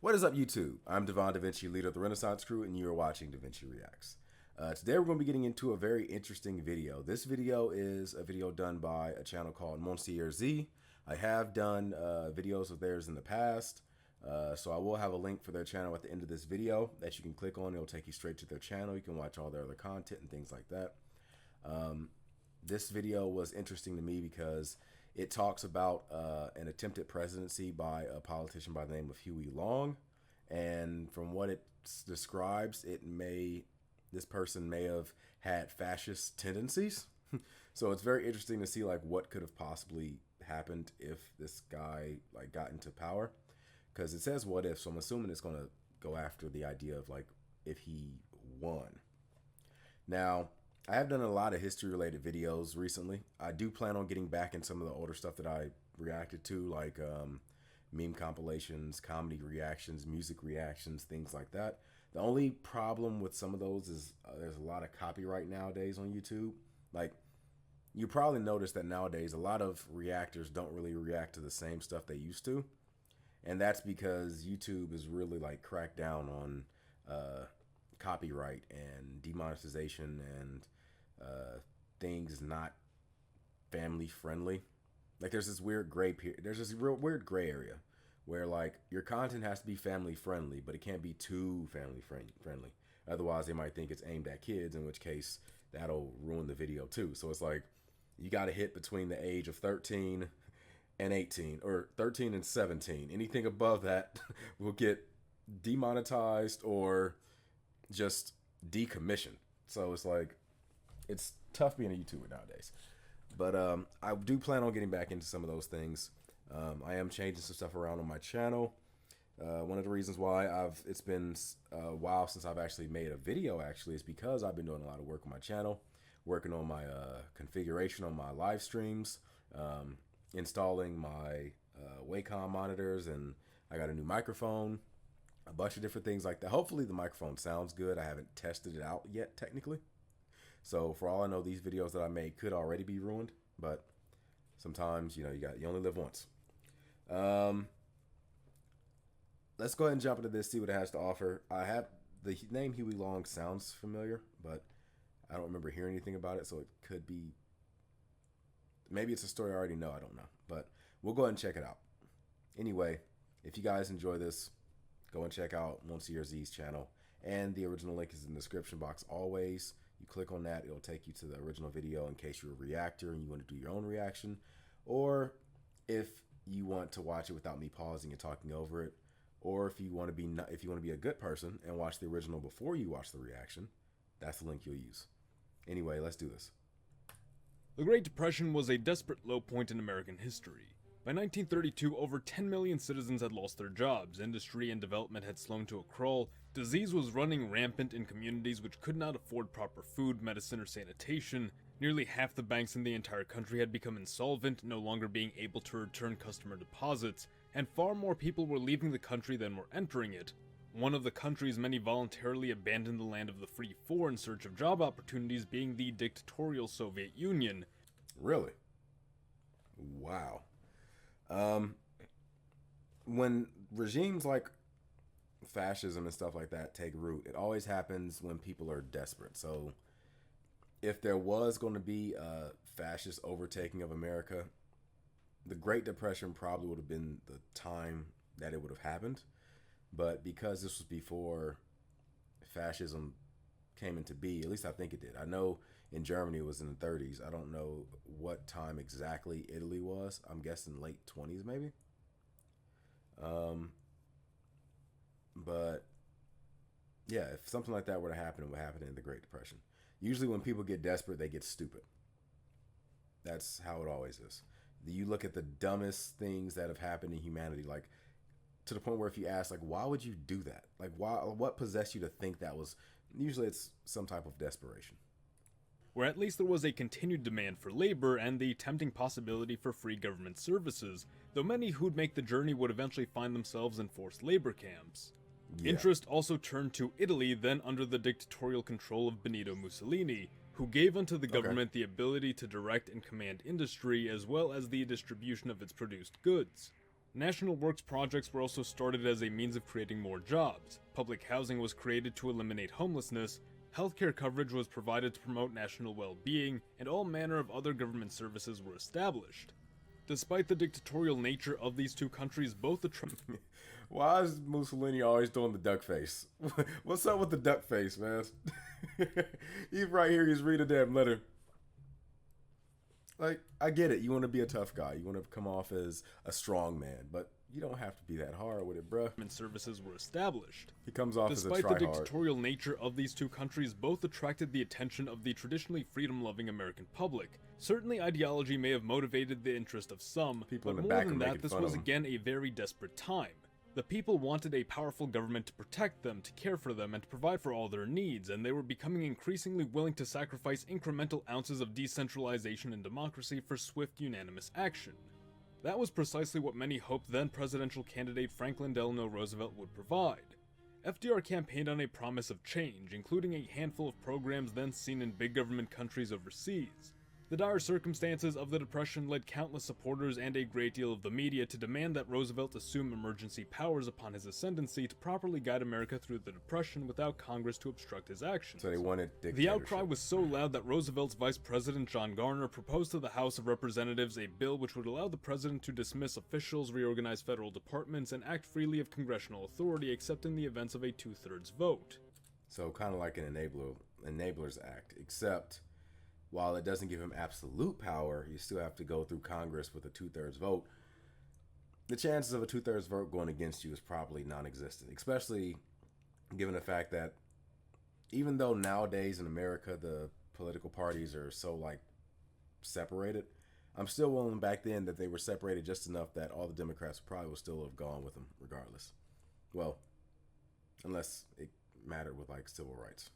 What is up, YouTube? I'm Devon, DaVinci, leader of the Renaissance crew, and you're watching DaVinci Reacts. Today we're going to be getting into a very interesting video. This video is a video done by a channel called Monsieur. I have done videos of theirs in the past, so I will have a link for their channel at the end of this video that you can click on. It'll take you straight to their channel. You can watch all their other content and things like that. This video was interesting to me because it talks about an attempted presidency by a politician by the name of Huey Long, and from what it describes, this person may have had fascist tendencies. So it's very interesting to see like what could have possibly happened if this guy like got into power, because it says what if, so I'm assuming it's going to go after the idea of like if he won. Now, I have done a lot of history-related videos recently. I do plan on getting back in some of the older stuff that I reacted to, like meme compilations, comedy reactions, music reactions, things like that. The only problem with some of those is there's a lot of copyright nowadays on YouTube. Like, you probably noticed that nowadays a lot of reactors don't really react to the same stuff they used to. And that's because YouTube is really like cracked down on copyright and demonetization and things not family friendly. Like there's this weird weird gray area where like your content has to be family friendly, but it can't be too family friendly. Otherwise they might think it's aimed at kids, in which case that'll ruin the video too. So it's like you got to hit between the age of 13 and 18, or 13 and 17. Anything above that will get demonetized or just decommissioned. So it's like it's tough being a YouTuber nowadays. But I do plan on getting back into some of those things. I am changing some stuff around on my channel. One of the reasons why it's been a while since I've actually made a video is because I've been doing a lot of work on my channel, working on my configuration on my live streams, installing my Wacom monitors, and I got a new microphone, a bunch of different things like that. Hopefully the microphone sounds good. I haven't tested it out yet technically. So for all I know, these videos that I made could already be ruined, but sometimes, you only live once. Let's go ahead and jump into this, see what it has to offer. I have the name Huey Long sounds familiar, but I don't remember hearing anything about it, so it could be, maybe it's a story I already know, I don't know, but we'll go ahead and check it out. Anyway, if you guys enjoy this, go and check out Monsieur's channel, and the original link is in the description box always. You click on that, it'll take you to the original video in case you're a reactor and you want to do your own reaction, or if you want to watch it without me pausing and talking over it, or if you want to be a good person and watch the original before you watch the reaction, that's the link you'll use. Anyway, let's do this. The Great Depression was a desperate low point in American history. By 1932, over 10 million citizens had lost their jobs, industry and development had slowed to a crawl, disease was running rampant in communities which could not afford proper food, medicine, or sanitation, nearly half the banks in the entire country had become insolvent, no longer being able to return customer deposits, and far more people were leaving the country than were entering it. One of the countries many voluntarily abandoned the land of the free for in search of job opportunities being the dictatorial Soviet Union. Really? Wow. When regimes like fascism and stuff like that take root, it always happens when people are desperate. So if there was going to be a fascist overtaking of America, the Great Depression probably would have been the time that it would have happened. But because this was before fascism came into be, at least I think it did. I know in Germany it was in the 30s. I don't know what time exactly Italy was. I'm guessing late 20s maybe. But yeah, if something like that were to happen, it would happen in the Great Depression. Usually when people get desperate, they get stupid. That's how it always is. You look at the dumbest things that have happened in humanity, like to the point where if you ask, like, why would you do that? Like, what possessed you to think that was? Usually it's some type of desperation. Where at least there was a continued demand for labor and the tempting possibility for free government services, though many who'd make the journey would eventually find themselves in forced labor camps. Yeah. Interest also turned to Italy, then under the dictatorial control of Benito Mussolini, who gave unto the government the ability to direct and command industry as well as the distribution of its produced goods. National works projects were also started as a means of creating more jobs. Public housing was created to eliminate homelessness. Healthcare coverage was provided to promote national well-being, and all manner of other government services were established. Despite the dictatorial nature of these two countries, both Why is Mussolini always doing the duck face? What's up with the duck face, man? He's right here, he's reading a damn letter. Like, I get it. You want to be a tough guy. You want to come off as a strong man, but you don't have to be that hard with it, bruh. Services were established. He comes off as a tryhard. Despite the dictatorial nature of these two countries, both attracted the attention of the traditionally freedom-loving American public. Certainly ideology may have motivated the interest of some, but more than that, this was again a very desperate time. The people wanted a powerful government to protect them, to care for them, and to provide for all their needs, and they were becoming increasingly willing to sacrifice incremental ounces of decentralization and democracy for swift, unanimous action. That was precisely what many hoped then presidential candidate Franklin Delano Roosevelt would provide. FDR campaigned on a promise of change, including a handful of programs then seen in big government countries overseas. The dire circumstances of the Depression led countless supporters and a great deal of the media to demand that Roosevelt assume emergency powers upon his ascendancy to properly guide America through the Depression without Congress to obstruct his actions. So they wanted dictatorship. The outcry was so loud that Roosevelt's Vice President John Garner proposed to the House of Representatives a bill which would allow the president to dismiss officials, reorganize federal departments, and act freely of congressional authority except in the events of a two-thirds vote. So kind of like an Enablers Act, except while it doesn't give him absolute power, you still have to go through Congress with a two-thirds vote. The chances of a two-thirds vote going against you is probably non-existent, especially given the fact that even though nowadays in America the political parties are so like separated, I'm still willing back then that they were separated just enough that all the Democrats probably would still have gone with them regardless. Well, unless it mattered with like civil rights.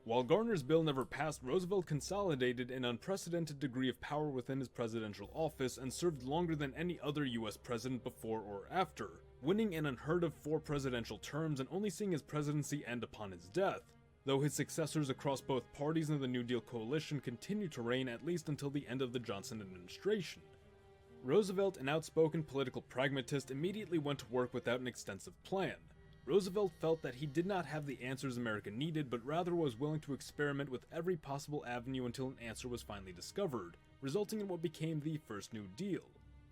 While Garner's bill never passed, Roosevelt consolidated an unprecedented degree of power within his presidential office and served longer than any other U.S. president before or after, winning an unheard of 4 presidential terms and only seeing his presidency end upon his death, though his successors across both parties in the New Deal coalition continued to reign at least until the end of the Johnson administration. Roosevelt, an outspoken political pragmatist, immediately went to work without an extensive plan. Roosevelt felt that he did not have the answers America needed, but rather was willing to experiment with every possible avenue until an answer was finally discovered, resulting in what became the First New Deal.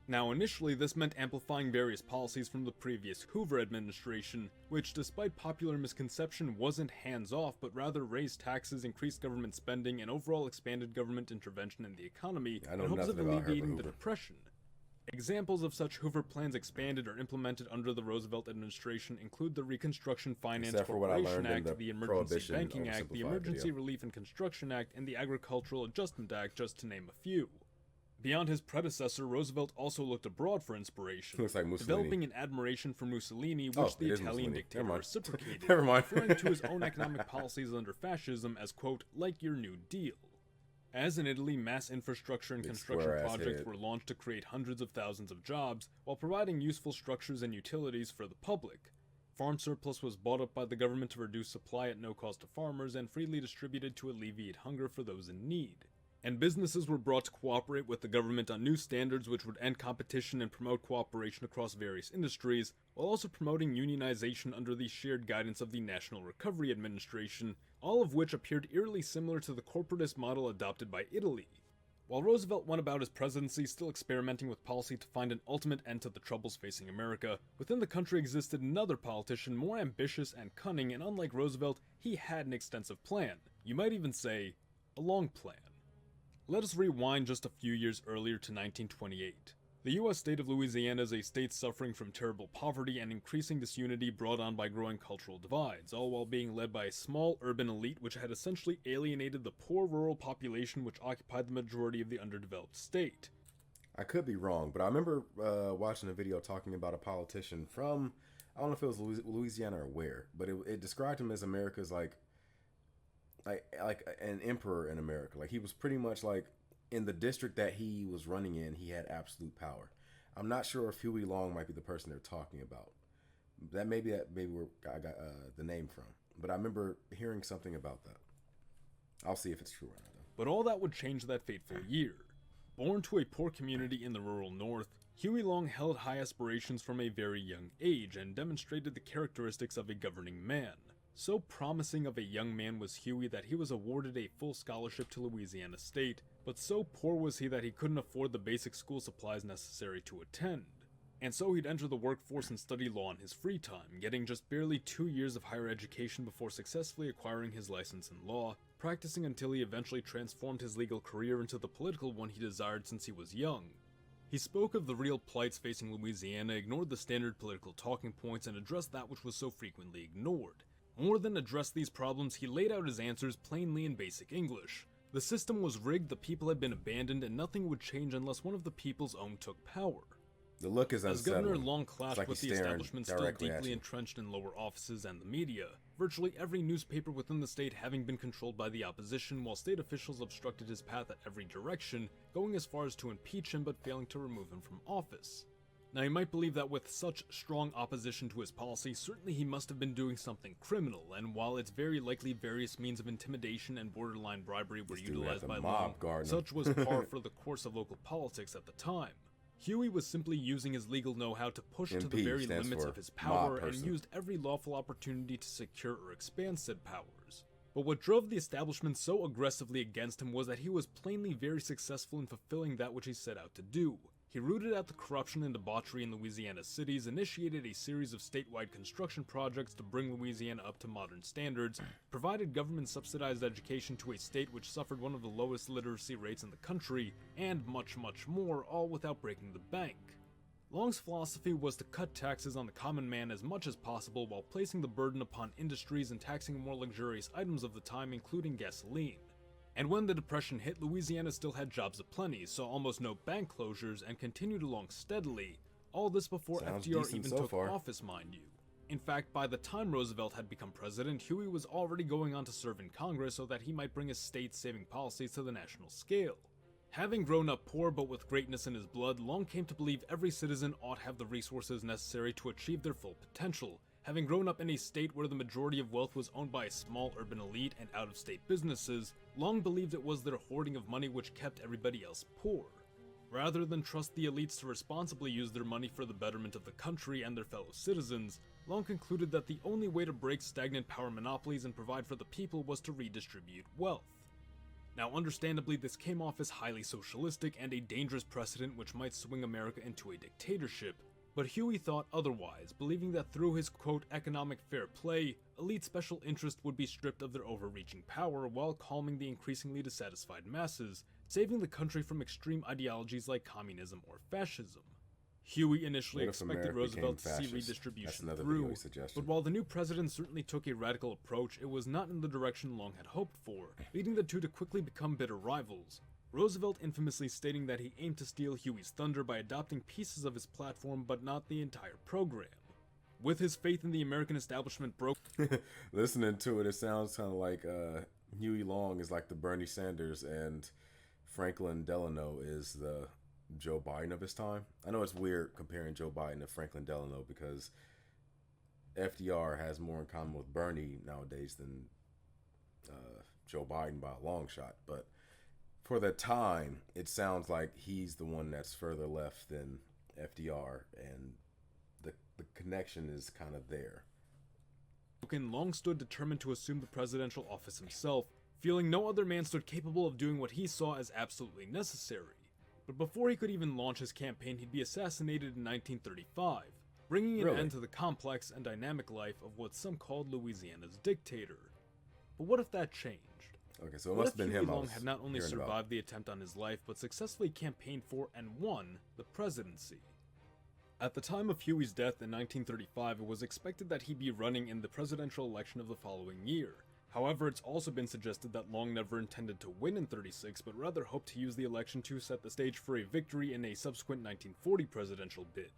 Now initially this meant amplifying various policies from the previous Hoover administration, which despite popular misconception wasn't hands-off but rather raised taxes, increased government spending, and overall expanded government intervention in the economy in hopes of alleviating the Depression. Examples of such Hoover plans expanded or implemented under the Roosevelt administration include the Reconstruction Finance Corporation Act, the Emergency Banking Act, the Emergency Relief and Construction Act, and the Agricultural Adjustment Act, just to name a few. Beyond his predecessor, Roosevelt also looked abroad for inspiration, developing an admiration for Mussolini, which the Italian dictator reciprocated, referring to his own economic policies under fascism as, quote, like your New Deal. As in Italy, mass infrastructure and construction projects were launched to create hundreds of thousands of jobs, while providing useful structures and utilities for the public. Farm surplus was bought up by the government to reduce supply at no cost to farmers and freely distributed to alleviate hunger for those in need. And businesses were brought to cooperate with the government on new standards which would end competition and promote cooperation across various industries, while also promoting unionization under the shared guidance of the National Recovery Administration, all of which appeared eerily similar to the corporatist model adopted by Italy. While Roosevelt went about his presidency still experimenting with policy to find an ultimate end to the troubles facing America, within the country existed another politician more ambitious and cunning, and unlike Roosevelt, he had an extensive plan. You might even say, a long plan. Let us rewind just a few years earlier to 1928. The U.S. state of Louisiana is a state suffering from terrible poverty and increasing disunity brought on by growing cultural divides, all while being led by a small urban elite which had essentially alienated the poor rural population which occupied the majority of the underdeveloped state. I could be wrong, but I remember watching a video talking about a politician from, I don't know if it was Louisiana or where, but it described him as America's like an emperor in America. Like he was pretty much like in the district that he was running in, he had absolute power. I'm not sure if Huey Long might be the person they're talking about. That may be where I got the name from. But I remember hearing something about that. I'll see if it's true or not. But all that would change that fateful year. Born to a poor community in the rural north, Huey Long held high aspirations from a very young age and demonstrated the characteristics of a governing man. So promising of a young man was Huey that he was awarded a full scholarship to Louisiana State, but so poor was he that he couldn't afford the basic school supplies necessary to attend. And so he'd enter the workforce and study law in his free time, getting just barely 2 years of higher education before successfully acquiring his license in law, practicing until he eventually transformed his legal career into the political one he desired since he was young. He spoke of the real plights facing Louisiana, ignored the standard political talking points, and addressed that which was so frequently ignored. More than address these problems, he laid out his answers plainly in basic English. The system was rigged, the people had been abandoned, and nothing would change unless one of the people's own took power. The look is unsettling. As Governor Long clashed with the establishment still deeply at you. entrenched in lower offices and the media, virtually every newspaper within the state having been controlled by the opposition, while state officials obstructed his path at every direction, going as far as to impeach him but failing to remove him from office. Now you might believe that with such strong opposition to his policy, certainly he must have been doing something criminal, and while it's very likely various means of intimidation and borderline bribery were utilized by Long, such was par for the course of local politics at the time. Huey was simply using his legal know-how to push to the very limits of his power and used every lawful opportunity to secure or expand said powers. But what drove the establishment so aggressively against him was that he was plainly very successful in fulfilling that which he set out to do. He rooted out the corruption and debauchery in Louisiana cities, initiated a series of statewide construction projects to bring Louisiana up to modern standards, provided government-subsidized education to a state which suffered one of the lowest literacy rates in the country, and much, much more, all without breaking the bank. Long's philosophy was to cut taxes on the common man as much as possible while placing the burden upon industries and taxing more luxurious items of the time, including gasoline. And when the Depression hit, Louisiana still had jobs aplenty, saw almost no bank closures, and continued along steadily. All this before FDR even took office, mind you. In fact, by the time Roosevelt had become president, Huey was already going on to serve in Congress so that he might bring his state-saving policies to the national scale. Having grown up poor but with greatness in his blood, Long came to believe every citizen ought have the resources necessary to achieve their full potential. Having grown up in a state where the majority of wealth was owned by a small urban elite and out-of-state businesses, Long believed it was their hoarding of money which kept everybody else poor. Rather than trust the elites to responsibly use their money for the betterment of the country and their fellow citizens, Long concluded that the only way to break stagnant power monopolies and provide for the people was to redistribute wealth. Now, understandably, this came off as highly socialistic and a dangerous precedent which might swing America into a dictatorship, but Huey thought otherwise, believing that through his quote economic fair play, elite special interest would be stripped of their overreaching power while calming the increasingly dissatisfied masses, saving the country from extreme ideologies like communism or fascism. Huey initially expected Roosevelt to see redistribution through, but while the new president certainly took a radical approach, it was not in the direction Long had hoped for, leading the two to quickly become bitter rivals. Roosevelt infamously stating that he aimed to steal Huey's thunder by adopting pieces of his platform but not the entire program. With his faith in the American establishment broke... Listening to it, it sounds kind of like Huey Long is like the Bernie Sanders and Franklin Delano is the Joe Biden of his time. I know it's weird comparing Joe Biden to Franklin Delano because FDR has more in common with Bernie nowadays than Joe Biden by a long shot, but for the time, it sounds like he's the one that's further left than FDR, and the connection is kind of there. Long stood determined to assume the presidential office himself, feeling no other man stood capable of doing what he saw as absolutely necessary. But before he could even launch his campaign, he'd be assassinated in 1935, bringing an end to the complex and dynamic life of what some called Louisiana's dictator. But what if that changed? Okay, so it must have been him. Long had not only survived the attempt on his life, but successfully campaigned for and won the presidency. At the time of Huey's death in 1935, it was expected that he'd be running in the presidential election of the following year. However, it's also been suggested that Long never intended to win in 36, but rather hoped to use the election to set the stage for a victory in a subsequent 1940 presidential bid.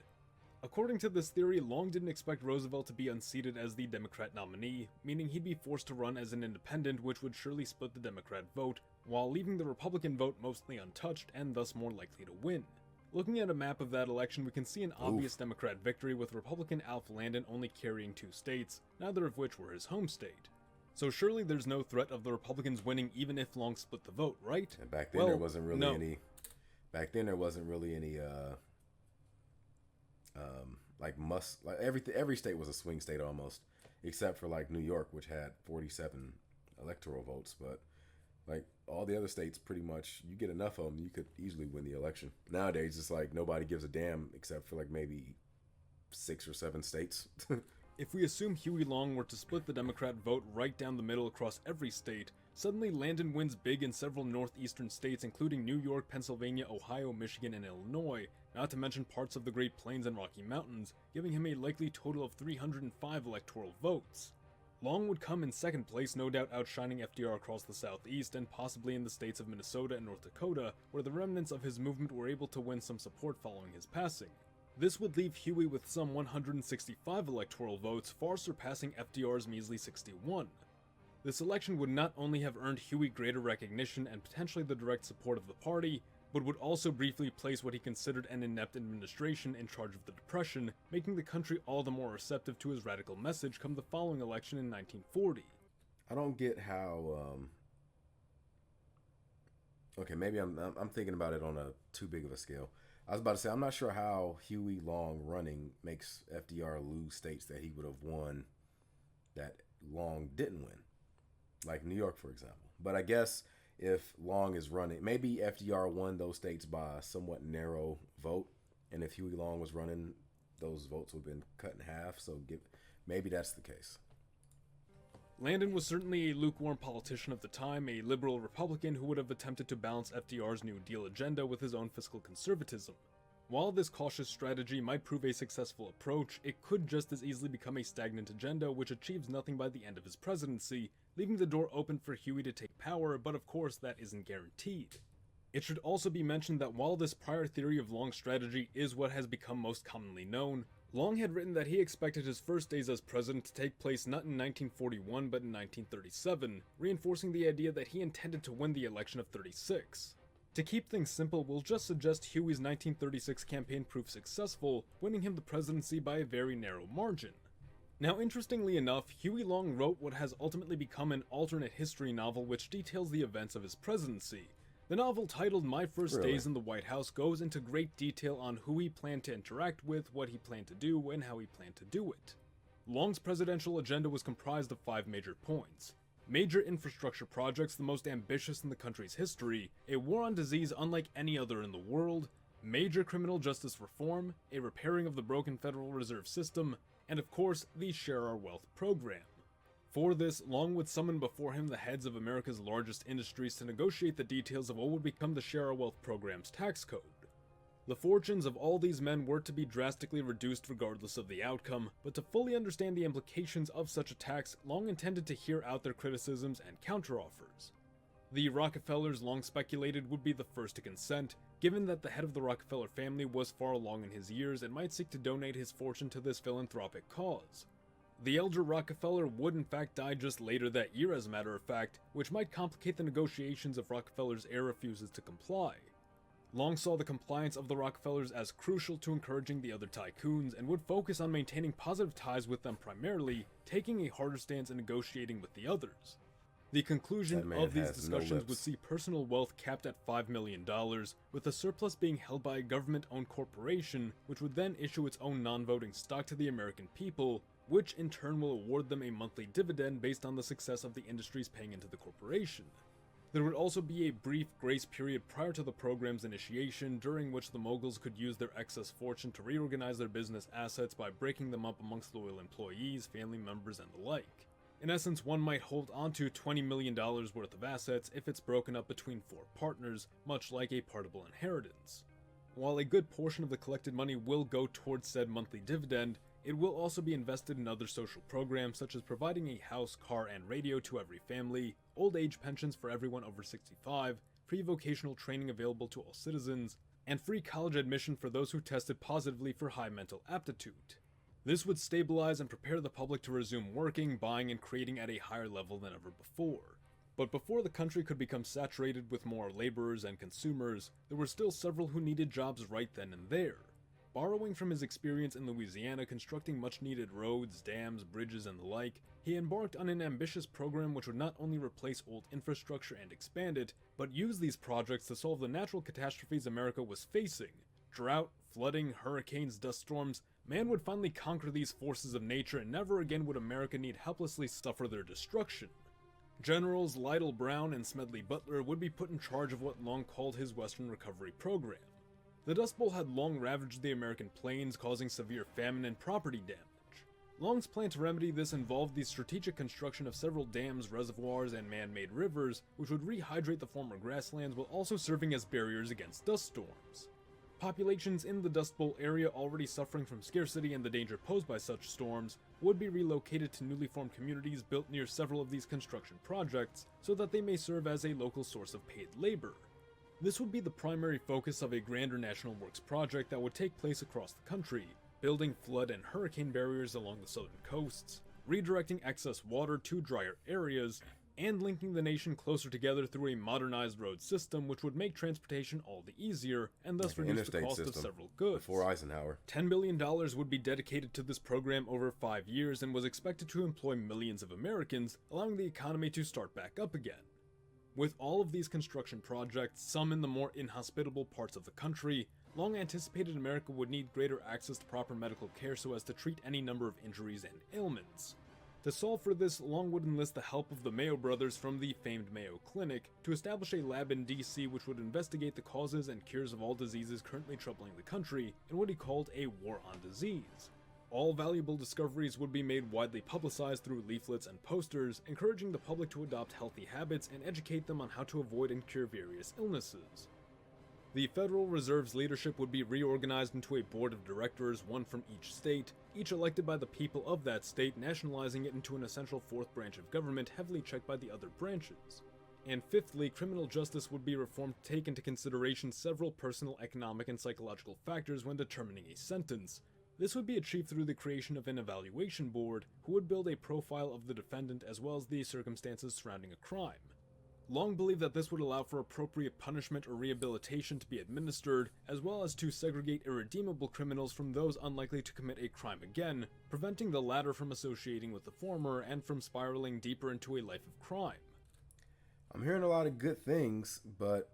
According to this theory, Long didn't expect Roosevelt to be unseated as the Democrat nominee, meaning he'd be forced to run as an independent, which would surely split the Democrat vote, while leaving the Republican vote mostly untouched and thus more likely to win. Looking at a map of that election, we can see an obvious Democrat victory with Republican Alf Landon only carrying 2 states, neither of which were his home state. So surely there's no threat of the Republicans winning even if Long split the vote, right? And back then there wasn't really any like every state was a swing state almost, except for like New York, which had 47 electoral votes. But like all the other states, pretty much you get enough of them, you could easily win the election. Nowadays, it's like nobody gives a damn except for like maybe 6 or 7 states. If we assume Huey Long were to split the Democrat vote right down the middle across every state, suddenly Landon wins big in several northeastern states including New York, Pennsylvania, Ohio, Michigan, and Illinois, not to mention parts of the Great Plains and Rocky Mountains, giving him a likely total of 305 electoral votes. Long would come in second place, no doubt outshining FDR across the southeast and possibly in the states of Minnesota and North Dakota, where the remnants of his movement were able to win some support following his passing. This would leave Huey with some 165 electoral votes, far surpassing FDR's measly 61. This election would not only have earned Huey greater recognition and potentially the direct support of the party, but would also briefly place what he considered an inept administration in charge of the Depression, making the country all the more receptive to his radical message come the following election in 1940. I don't get how. Okay, maybe I'm thinking about it on a too big of a scale. I was about to say I'm not sure how Huey Long running makes FDR lose states that he would have won that Long didn't win, like New York, for example. But I guess if Long is running, maybe FDR won those states by a somewhat narrow vote, and if Huey Long was running, those votes would have been cut in half. So maybe that's the case. Landon was certainly a lukewarm politician of the time, a liberal Republican who would have attempted to balance FDR's New Deal agenda with his own fiscal conservatism. While this cautious strategy might prove a successful approach, it could just as easily become a stagnant agenda which achieves nothing by the end of his presidency, leaving the door open for Huey to take power, but of course that isn't guaranteed. It should also be mentioned that while this prior theory of Long's strategy is what has become most commonly known, Long had written that he expected his first days as president to take place not in 1941 but in 1937, reinforcing the idea that he intended to win the election of 36. To keep things simple, we'll just suggest Huey's 1936 campaign proved successful, winning him the presidency by a very narrow margin. Now, interestingly enough, Huey Long wrote what has ultimately become an alternate history novel which details the events of his presidency. The novel, titled My First Days in the White House, goes into great detail on who he planned to interact with, what he planned to do, and how he planned to do it. Long's presidential agenda was comprised of 5 major points. Major infrastructure projects, the most ambitious in the country's history, a war on disease unlike any other in the world, major criminal justice reform, a repairing of the broken Federal Reserve System, and of course, the Share Our Wealth program. For this, Long would summon before him the heads of America's largest industries to negotiate the details of what would become the Share Our Wealth program's tax code. The fortunes of all these men were to be drastically reduced regardless of the outcome, but to fully understand the implications of such a tax, Long intended to hear out their criticisms and counteroffers. The Rockefellers, Long speculated, would be the first to consent, given that the head of the Rockefeller family was far along in his years and might seek to donate his fortune to this philanthropic cause. The elder Rockefeller would in fact die just later that year, as a matter of fact, which might complicate the negotiations if Rockefeller's heir refuses to comply. Long saw the compliance of the Rockefellers as crucial to encouraging the other tycoons and would focus on maintaining positive ties with them primarily, taking a harder stance in negotiating with the others. The conclusion of these discussions would see personal wealth capped at $5 million, with the surplus being held by a government-owned corporation, which would then issue its own non-voting stock to the American people, which in turn will award them a monthly dividend based on the success of the industries paying into the corporation. There would also be a brief grace period prior to the program's initiation, during which the moguls could use their excess fortune to reorganize their business assets by breaking them up amongst loyal employees, family members, and the like. In essence, one might hold on to $20 million worth of assets if it's broken up between 4 partners, much like a partible inheritance. While a good portion of the collected money will go towards said monthly dividend, it will also be invested in other social programs such as providing a house, car, and radio to every family, old age pensions for everyone over 65, free vocational training available to all citizens, and free college admission for those who tested positively for high mental aptitude. This would stabilize and prepare the public to resume working, buying, and creating at a higher level than ever before. But before the country could become saturated with more laborers and consumers, there were still several who needed jobs right then and there. Borrowing from his experience in Louisiana constructing much-needed roads, dams, bridges, and the like, he embarked on an ambitious program which would not only replace old infrastructure and expand it, but use these projects to solve the natural catastrophes America was facing: drought, flooding, hurricanes, dust storms, man would finally conquer these forces of nature and never again would America need helplessly suffer their destruction. Generals Lytle Brown and Smedley Butler would be put in charge of what Long called his Western Recovery Program. The Dust Bowl had long ravaged the American plains, causing severe famine and property damage. Long's plan to remedy this involved the strategic construction of several dams, reservoirs, and man-made rivers, which would rehydrate the former grasslands while also serving as barriers against dust storms. Populations in the Dust Bowl area already suffering from scarcity and the danger posed by such storms would be relocated to newly formed communities built near several of these construction projects so that they may serve as a local source of paid labor. This would be the primary focus of a grander national works project that would take place across the country, building flood and hurricane barriers along the southern coasts, redirecting excess water to drier areas, and linking the nation closer together through a modernized road system which would make transportation all the easier and thus reduce the cost of several goods. Before Eisenhower. $10 billion would be dedicated to this program over 5 years and was expected to employ millions of Americans, allowing the economy to start back up again. With all of these construction projects, some in the more inhospitable parts of the country, Long anticipated America would need greater access to proper medical care so as to treat any number of injuries and ailments. To solve for this, Long would enlist the help of the Mayo brothers from the famed Mayo Clinic to establish a lab in DC which would investigate the causes and cures of all diseases currently troubling the country in what he called a war on disease. All valuable discoveries would be made widely publicized through leaflets and posters, encouraging the public to adopt healthy habits and educate them on how to avoid and cure various illnesses. The Federal Reserve's leadership would be reorganized into a board of directors, one from each state, each elected by the people of that state, nationalizing it into an essential fourth branch of government heavily checked by the other branches. And fifthly, criminal justice would be reformed to take into consideration several personal, economic, and psychological factors when determining a sentence. This would be achieved through the creation of an evaluation board, who would build a profile of the defendant as well as the circumstances surrounding a crime. Long believed that this would allow for appropriate punishment or rehabilitation to be administered, as well as to segregate irredeemable criminals from those unlikely to commit a crime again, preventing the latter from associating with the former and from spiraling deeper into a life of crime. I'm hearing a lot of good things, but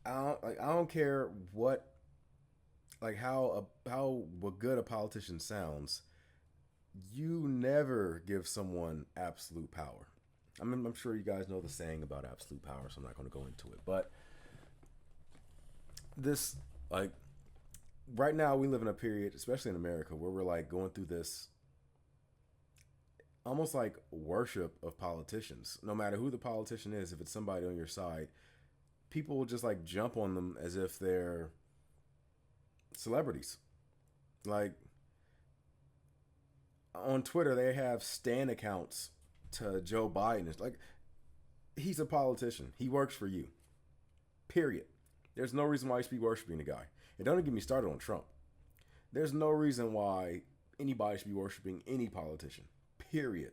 I don't care what, how good a politician sounds. You never give someone absolute power. I'm sure you guys know the saying about absolute power, so I'm not going to go into it. But this, right now we live in a period, especially in America, where we're going through this almost like worship of politicians. No matter who the politician is, if it's somebody on your side, people will just jump on them as if they're celebrities. On Twitter, they have stan accounts to Joe Biden. It's he's a politician. He works for you. Period. There's no reason why you should be worshiping the guy. And don't get me started on Trump. There's no reason why anybody should be worshiping any politician. Period.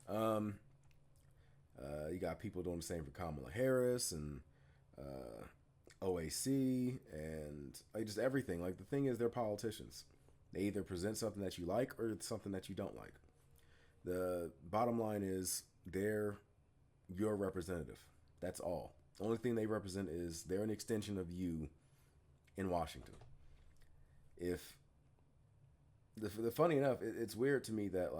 You got people doing the same for Kamala Harris and OAC and just everything. The thing is, they're politicians. They either present something that you like or it's something that you don't like. The bottom line is they're your representative. That's all. The only thing they represent is they're an extension of you in Washington. Funny enough, it's weird to me that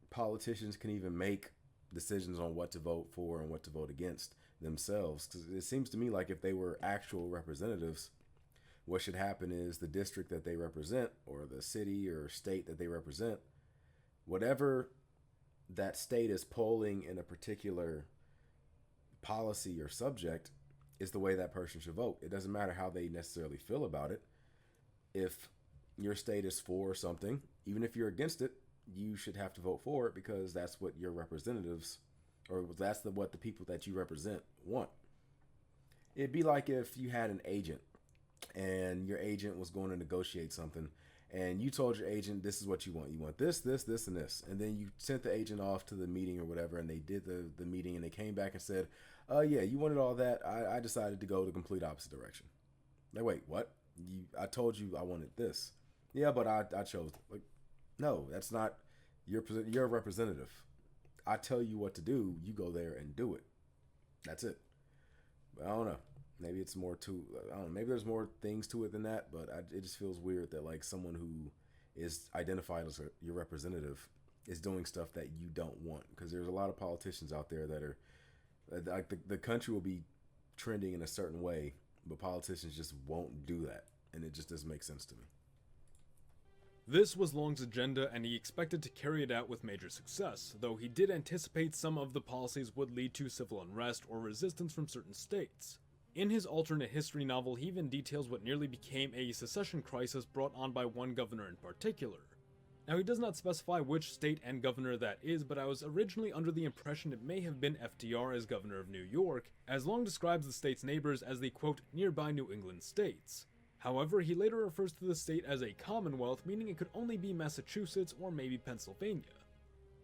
politicians can even make decisions on what to vote for and what to vote against themselves. Because it seems to me like if they were actual representatives, what should happen is the district that they represent or the city or state that they represent, whatever that state is polling in a particular policy or subject is the way that person should vote. It doesn't matter how they necessarily feel about it. If your state is for something, even if you're against it, you should have to vote for it because that's what your representatives, or that's what the people that you represent want. It'd be like if you had an agent and your agent was going to negotiate something and you told your agent, this is what you want. You want this, this, this, and this. And then you sent the agent off to the meeting or whatever, and they did the meeting, and they came back and said, yeah, you wanted all that. I decided to go the complete opposite direction. Wait, what? I told you I wanted this. Yeah, but I chose. No, that's not. You're a representative. I tell you what to do. You go there and do it. That's it. But I don't know. Maybe it's more to, I don't know, maybe there's more things to it than that, but it just feels weird that like someone who is identified as your representative is doing stuff that you don't want, because there's a lot of politicians out there that are like the country will be trending in a certain way, but politicians just won't do that, and it just doesn't make sense to me. This was Long's agenda, and he expected to carry it out with major success, though he did anticipate some of the policies would lead to civil unrest or resistance from certain states. In his alternate history novel, he even details what nearly became a secession crisis brought on by one governor in particular. Now, he does not specify which state and governor that is, but I was originally under the impression it may have been FDR as governor of New York, as Long describes the state's neighbors as the, quote, nearby New England states. However, he later refers to the state as a commonwealth, meaning it could only be Massachusetts or maybe Pennsylvania.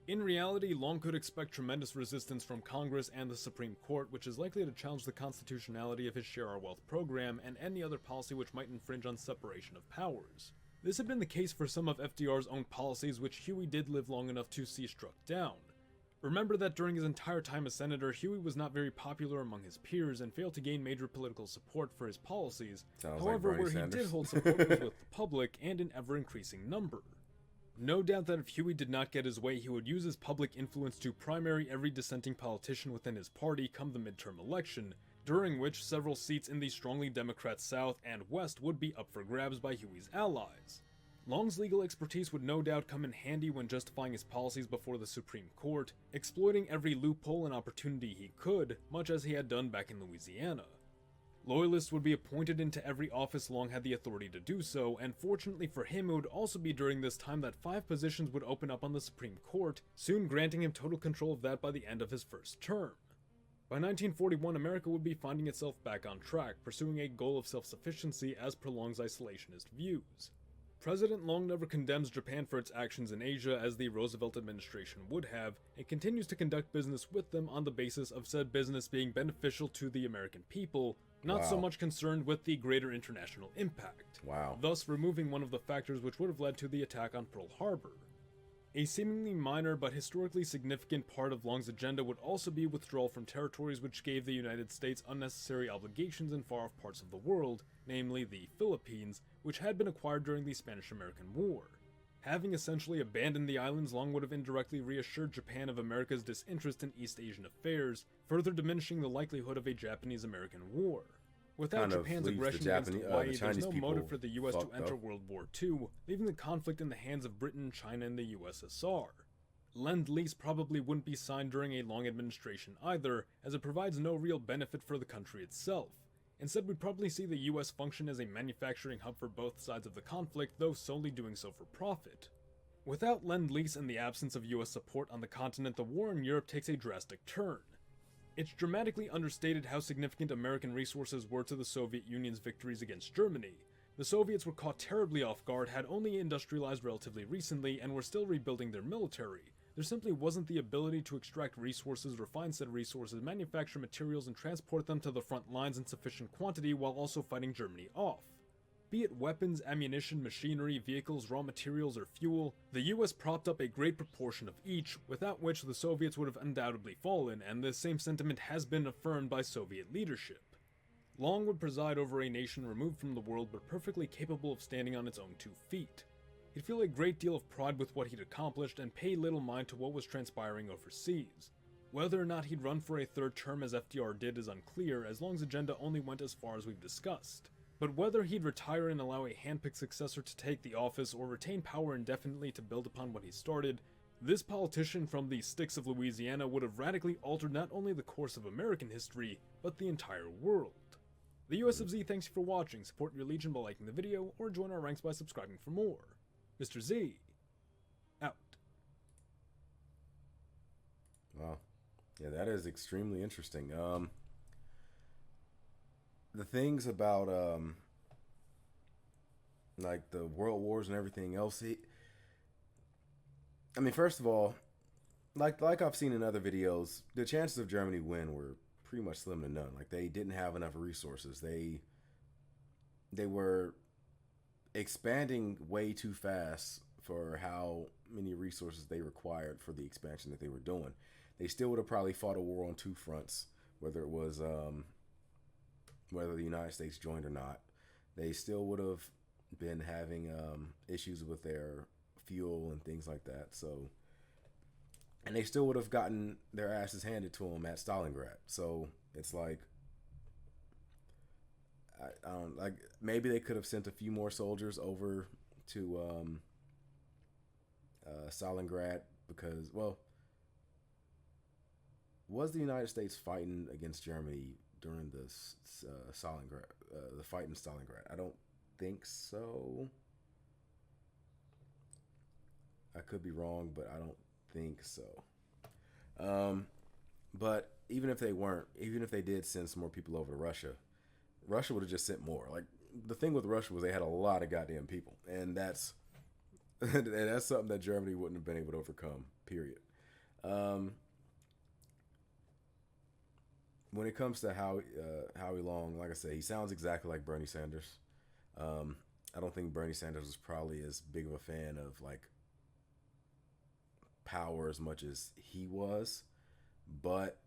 In reality, Long could expect tremendous resistance from Congress and the Supreme Court, which is likely to challenge the constitutionality of his Share Our Wealth program and any other policy which might infringe on separation of powers. This had been the case for some of FDR's own policies, which Huey did live long enough to see struck down. Remember that during his entire time as senator, Huey was not very popular among his peers and failed to gain major political support for his policies. However, like where Sanders. he did hold support was with the public and in ever-increasing number. No doubt that if Huey did not get his way, he would use his public influence to primary every dissenting politician within his party come the midterm election, during which several seats in the strongly Democrat South and West would be up for grabs by Huey's allies. Long's legal expertise would no doubt come in handy when justifying his policies before the Supreme Court, exploiting every loophole and opportunity he could, much as he had done back in Louisiana. Loyalists would be appointed into every office Long had the authority to do so, and fortunately for him, it would also be during this time that 5 positions would open up on the Supreme Court, soon granting him total control of that by the end of his first term. By 1941, America would be finding itself back on track, pursuing a goal of self-sufficiency as per Long's isolationist views. President Long never condemns Japan for its actions in Asia as the Roosevelt administration would have, and continues to conduct business with them on the basis of said business being beneficial to the American people, not so much concerned with the greater international impact, thus removing one of the factors which would have led to the attack on Pearl Harbor. A seemingly minor but historically significant part of Long's agenda would also be withdrawal from territories which gave the United States unnecessary obligations in far-off parts of the world, namely the Philippines, which had been acquired during the Spanish-American War. Having essentially abandoned the islands, Long would have indirectly reassured Japan of America's disinterest in East Asian affairs, further diminishing the likelihood of a Japanese-American war. Without Japan's aggression against Hawaii, there's no motive for the US to enter World War II, leaving the conflict in the hands of Britain, China, and the USSR. Lend-Lease probably wouldn't be signed during a Long administration either, as it provides no real benefit for the country itself. Instead, we'd probably see the US function as a manufacturing hub for both sides of the conflict, though solely doing so for profit. Without Lend-Lease and the absence of US support on the continent, the war in Europe takes a drastic turn. It's dramatically understated how significant American resources were to the Soviet Union's victories against Germany. The Soviets were caught terribly off guard, had only industrialized relatively recently, and were still rebuilding their military. There simply wasn't the ability to extract resources, refine said resources, manufacture materials, and transport them to the front lines in sufficient quantity while also fighting Germany off. Be it weapons, ammunition, machinery, vehicles, raw materials, or fuel, the US propped up a great proportion of each, without which the Soviets would have undoubtedly fallen, and this same sentiment has been affirmed by Soviet leadership. Long would preside over a nation removed from the world but perfectly capable of standing on its own 2 feet. He'd feel a great deal of pride with what he'd accomplished and pay little mind to what was transpiring overseas. Whether or not he'd run for a 3rd term as FDR did is unclear, as Long's agenda only went as far as we've discussed. But whether he'd retire and allow a handpicked successor to take the office or retain power indefinitely to build upon what he started, this politician from the sticks of Louisiana would have radically altered not only the course of American history, but the entire world. The US of Z thanks you for watching. Support your legion by liking the video, or join our ranks by subscribing for more. Mr. Z, out. Wow. Yeah, that is extremely interesting. The things about like the world wars and everything else, I mean, first of all, like I've seen in other videos, the chances of Germany win were pretty much slim to none. Like, they didn't have enough resources. They were expanding way too fast for how many resources they required for the expansion that they were doing. They still would have probably fought a war on 2 fronts, whether it was whether the United States joined or not, they still would have been having issues with their fuel and things like that. So, and they still would have gotten their asses handed to them at Stalingrad. So it's like, I don't like. Maybe they could have sent a few more soldiers over to Stalingrad because, well, was the United States fighting against Germany during the Stalingrad, the fight in Stalingrad? I don't think so. I could be wrong, but I don't think so. But even if they weren't, even if they did send some more people over to Russia, Russia would have just sent more. Like, the thing with Russia was they had a lot of goddamn people, and that's and that's something that Germany wouldn't have been able to overcome. Period. When it comes to Howie Long, like I said, he sounds exactly like Bernie Sanders. I don't think Bernie Sanders was probably as big of a fan of like power as much as he was, but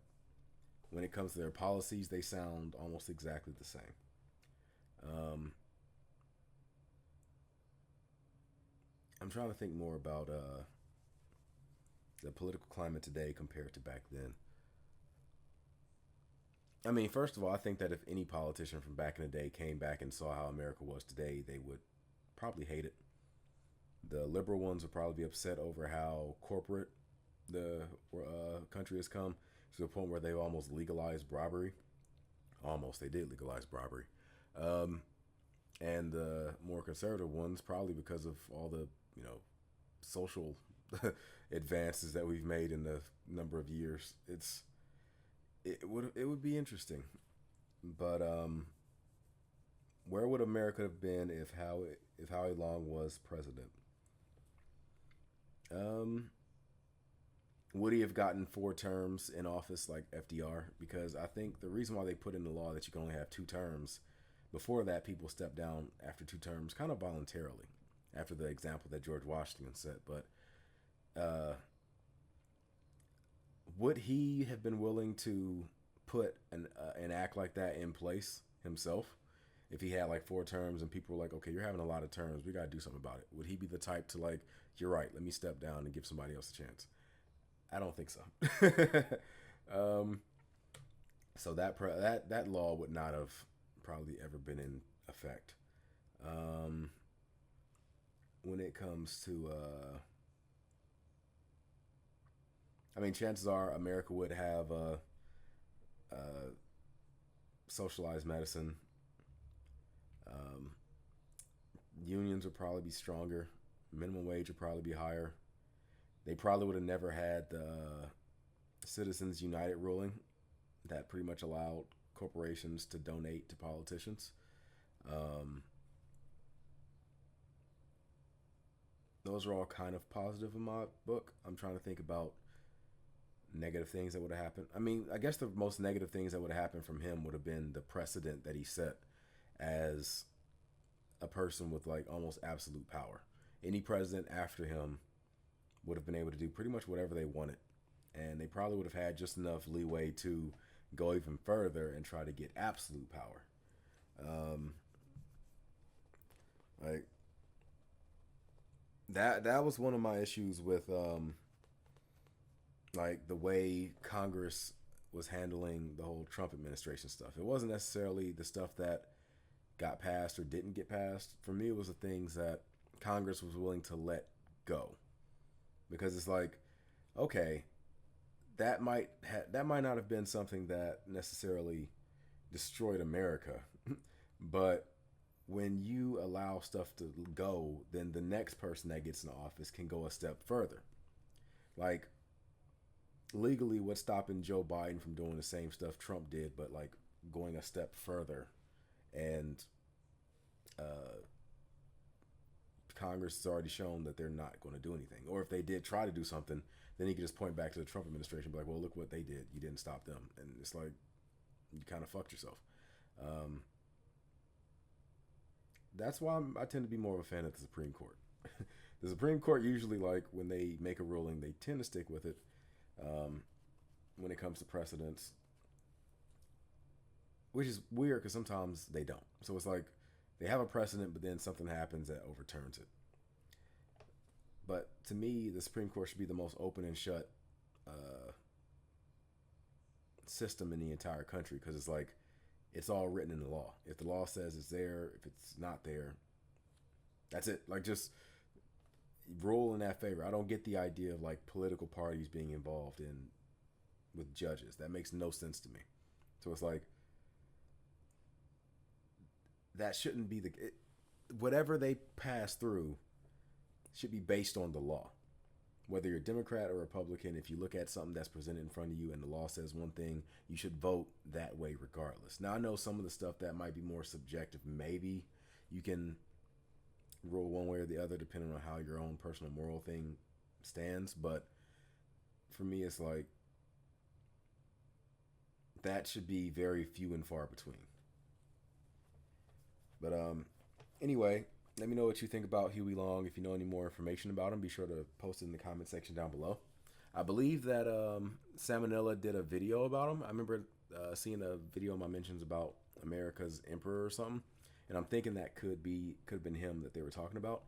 when it comes to their policies, they sound almost exactly the same. I'm trying to think more about the political climate today compared to back then. I mean, first of all, I think that if any politician from back in the day came back and saw how America was today, they would probably hate it. The liberal ones would probably be upset over how corporate the country has come to the point where they've almost legalized robbery. Almost, they did legalize robbery. And the more conservative ones, probably because of all the, social advances that we've made in the number of years. It would be interesting. But where would America have been if Howie Long was president? Would he have gotten 4 terms in office like FDR? Because I think the reason why they put in the law that you can only have 2 terms, before that people stepped down after 2 terms kind of voluntarily, after the example that George Washington set. But would he have been willing to put an act like that in place himself if he had like 4 terms and people were like, okay, you're having a lot of terms, we got to do something about it? Would he be the type to like, you're right, let me step down and give somebody else a chance? I don't think so. So that law would not have probably ever been in effect. When it comes to I mean, chances are America would have socialized medicine. Unions would probably be stronger. Minimum wage would probably be higher. They probably would have never had the Citizens United ruling that pretty much allowed corporations to donate to politicians. Those are all kind of positive in my book. I'm trying to think about negative things that would have happened. I mean, I guess the most negative things that would have happened from him would have been the precedent that he set as a person with like almost absolute power. Any president after him would have been able to do pretty much whatever they wanted, and they probably would have had just enough leeway to go even further and try to get absolute power. Like that was one of my issues with like the way Congress was handling the whole Trump administration stuff. It wasn't necessarily the stuff that got passed or didn't get passed. For me, it was the things that Congress was willing to let go. Because it's like, okay, that might not have been something that necessarily destroyed America, but when you allow stuff to go, then the next person that gets in office can go a step further. Like, legally, what's stopping Joe Biden from doing the same stuff Trump did, but like going a step further? And Congress has already shown that they're not going to do anything. Or if they did try to do something, then you can just point back to the Trump administration and be like, well, look what they did. You didn't stop them. And it's like, you kind of fucked yourself. That's why I tend to be more of a fan of the Supreme Court. The Supreme Court usually, like, when they make a ruling, they tend to stick with it. When it comes to precedents, which is weird because sometimes they don't. So it's like they have a precedent, but then something happens that overturns it. But to me, the Supreme Court should be the most open and shut system in the entire country, because it's like it's all written in the law. If the law says it's there, if it's not there, that's it. Like, just rule in that favor. I don't get the idea of like political parties being involved in with judges. That makes no sense to me. So it's like that shouldn't be whatever they pass through should be based on the law. Whether you're Democrat or Republican, if you look at something that's presented in front of you and the law says one thing, you should vote that way regardless. Now, I know some of the stuff that might be more subjective. Maybe you can rule one way or the other depending on how your own personal moral thing stands. But for me, it's like that should be very few and far between. But anyway, let me know what you think about Huey Long. If you know any more information about him, be sure to post it in the comment section down below. I believe that Salmonella did a video about him. I remember seeing a video in my mentions about America's Emperor or something, and I'm thinking that could have been him that they were talking about.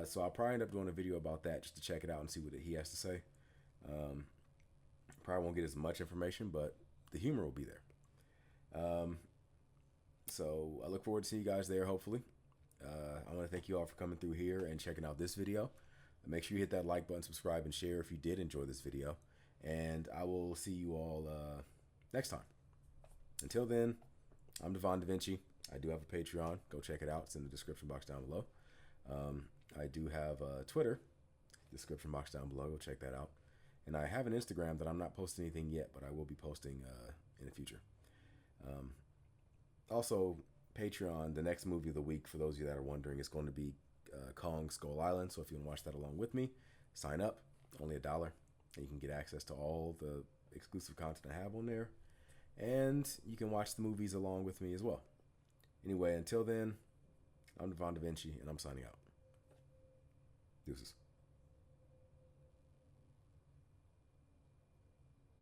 So I'll probably end up doing a video about that just to check it out and see what he has to say. Probably won't get as much information, but the humor will be there. So I look forward to seeing you guys there, hopefully. I want to thank you all for coming through here and checking out this video. Make sure you hit that like button, subscribe, and share if you did enjoy this video. And I will see you all next time. Until then, I'm Devon DaVinci. I do have a Patreon. Go check it out. It's in the description box down below. I do have Twitter. Description box down below. Go check that out. And I have an Instagram that I'm not posting anything yet, but I will be posting in the future. Also, Patreon, the next movie of the week, for those of you that are wondering, is going to be Kong Skull Island. So if you want to watch that along with me, sign up. Only $1. And you can get access to all the exclusive content I have on there. And you can watch the movies along with me as well. Anyway, until then, I'm Devon DaVinci, and I'm signing out. Deuces.